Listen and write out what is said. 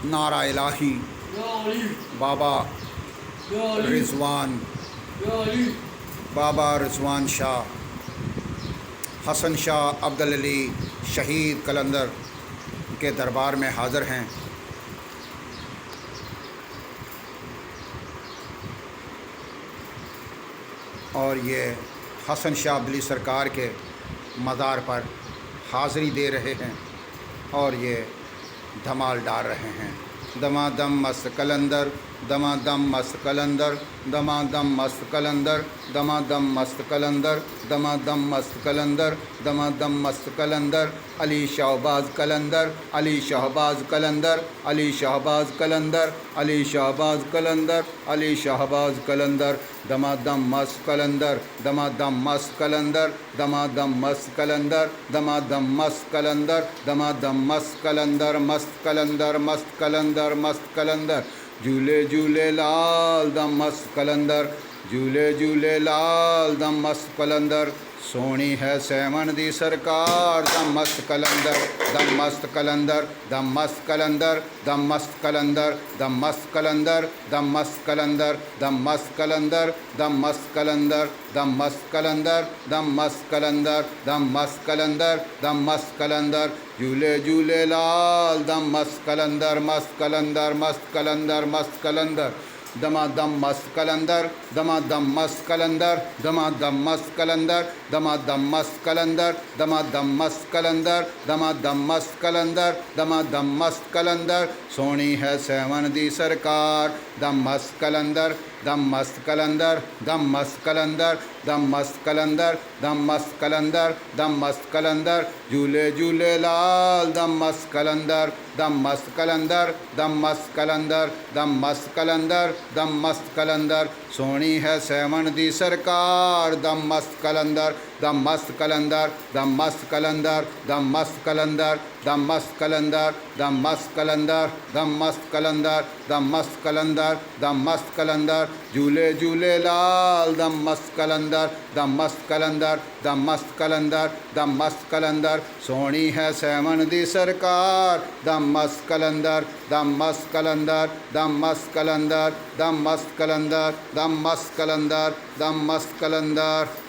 नारा इलाही, बाबा रिजवान, बाबा रिजवान शाह, हसन शाह अब्दुल अली शहीद कलंदर के दरबार में हाज़िर हैं। और ये हसन शाह अब्दुल अली सरकार के मज़ार पर हाज़िरी दे रहे हैं और ये धमाल डाल रहे हैं। दमादम मस्त कलंदर, दमादम मस्त कलंदर, दमादम मस्त कलंदर, दमादम मस्त कलंदर, दमादम मस्त कलंदर, दमादम मस्त कलंदर, अली शहबाज कलंदर, अली शहबाज कलंदर, अली शहबाज कलंदर, अली शहबाज कलंदर, अली शहबाज कलंदर, दमादम मस्त कलंदर, दमादम मस्त कलंदर, दमादम मस्त कलंदर, दमादम मस्त कलंदर, दमादम मस्त कलंदर, मस्त कलंदर, मस्त कलंदर, मस्त कलंदर, झूले झूले लाल दम मस्त कलंदर, झूले झूले लाल दम मस्त कलंदर, सोनी है सैमन दी सरकार दम मस्त कलंदर, दम मस्त कलंदर, दम मस्त कलंदर, दम मस्त कलंदर, दम मस्त कलंदर, दम मस्त कलंदर, दम मस्त कलंदर, दम मस्त कलंदर, दम मस्त कलंदर, दम मस्त कलंदर, दम मस्त कलंदर, दम मस्त कलंदर, झूले झूले लाल दम मस्त कलंदर, मस्त कलंदर, मस्त कलंदर, मस्त कलंदर, दमादम मस्त कलंदर, दमादम मस्त कलंदर, दमादम मस्त कलंदर, दमादम मस्त कलंदर, दमादम मस्त कलंदर, दमादम मस्त कलंदर, दमादम मस्त कलंदर, सोनी है सैमन दी सरकार दम मस्त कलंदर, दम मस्त कलंदर, दम मस्त कलंदर, दम मस्त कलंदर, दम मस्त कलंदर, दम मस्त कलंदर, झूले झूले लाल दम मस्त कलंदर, दम मस्त कलंदर, दम मस्त कलंदर, दम मस्त कलंदर, दम मस्त कलंदर, सोनी है सैमन दी सरकार दम मस्त कलंदर, दम मस्त कलंदर, दम मस्त कलंदर, दम मस्त कलंदर, दम मस्त कलंदर, दम मस्त कलंदर, दम मस्त कलंदर, दम मस्त कलंदर, दम मस्त कलंदर, झूले झूले लाल दम मस्त कलंदर, दम मस्त कलंदर, दम मस्त कलंदर, दम मस्त कलंदर, सोनी है सैमन दी सरकार दम मस्त कलंदर, दम मस्त कलंदर, दम मस्त कलंदर, दम मस्त कलंदर, दम मस्त कलंदर, दम मस्त कलंदर।